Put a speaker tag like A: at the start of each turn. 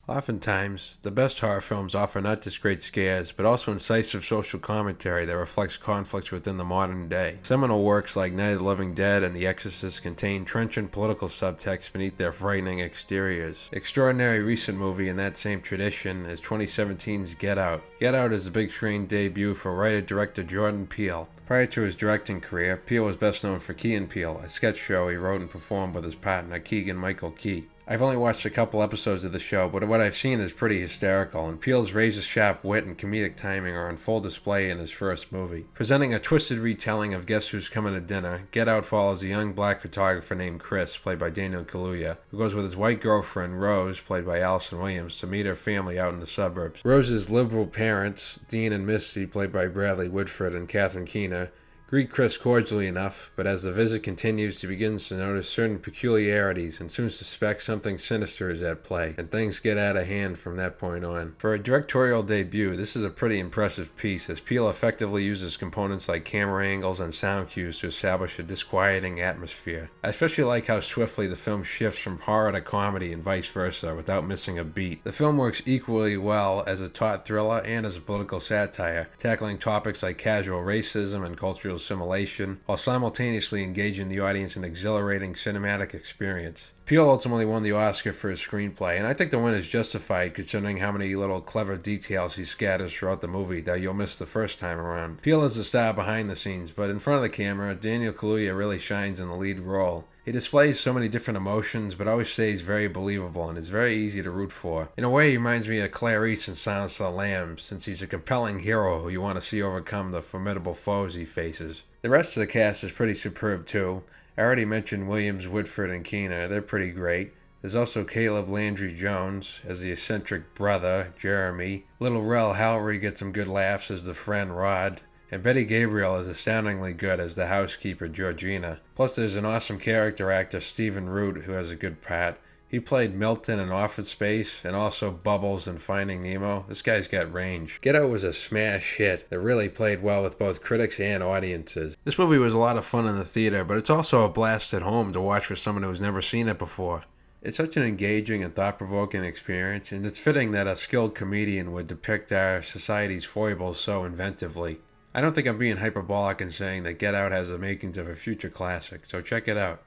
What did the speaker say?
A: Oftentimes, the best horror films offer not just great scares, but also incisive social commentary that reflects conflicts within the modern day. Seminal works like Night of the Living Dead and The Exorcist contain trenchant political subtext beneath their frightening exteriors. Extraordinary recent movie in that same tradition is 2017's Get Out. Get Out is the big screen debut for writer-director Jordan Peele. Prior to his directing career, Peele was best known for Key and Peele, a sketch show he wrote and performed with his partner Keegan-Michael Key. I've only watched a couple episodes of the show, but what I've seen is pretty hysterical, and Peele's razor-sharp wit and comedic timing are on full display in his first movie. Presenting a twisted retelling of Guess Who's Coming to Dinner, Get Out follows a young black photographer named Chris, played by Daniel Kaluuya, who goes with his white girlfriend, Rose, played by Allison Williams, to meet her family out in the suburbs. Rose's liberal parents, Dean and Misty, played by Bradley Whitford and Catherine Keener, greet Chris cordially enough, but as the visit continues, he begins to notice certain peculiarities and soon suspects something sinister is at play, and things get out of hand from that point on. For a directorial debut, this is a pretty impressive piece, as Peele effectively uses components like camera angles and sound cues to establish a disquieting atmosphere. I especially like how swiftly the film shifts from horror to comedy and vice versa without missing a beat. The film works equally well as a taut thriller and as a political satire, tackling topics like casual racism and cultural assimilation, while simultaneously engaging the audience in an exhilarating cinematic experience. Peele ultimately won the Oscar for his screenplay, and I think the win is justified considering how many little clever details he scatters throughout the movie that you'll miss the first time around. Peele is the star behind the scenes, but in front of the camera, Daniel Kaluuya really shines in the lead role. He displays so many different emotions, but always stays very believable and is very easy to root for. In a way, he reminds me of Clarice in Silence of the Lambs, since he's a compelling hero who you want to see overcome the formidable foes he faces. The rest of the cast is pretty superb too. I already mentioned Williams, Whitford, and Keener. They're pretty great. There's also Caleb Landry Jones as the eccentric brother, Jeremy. Little Rel Howery gets some good laughs as the friend, Rod. And Betty Gabriel is astoundingly good as the housekeeper, Georgina. Plus there's an awesome character actor, Stephen Root, who has a good part. He played Milton in Office Space and also Bubbles in Finding Nemo. This guy's got range. Get Out was a smash hit that really played well with both critics and audiences. This movie was a lot of fun in the theater, but it's also a blast at home to watch for someone who's never seen it before. It's such an engaging and thought-provoking experience, and it's fitting that a skilled comedian would depict our society's foibles so inventively. I don't think I'm being hyperbolic in saying that Get Out has the makings of a future classic, so check it out.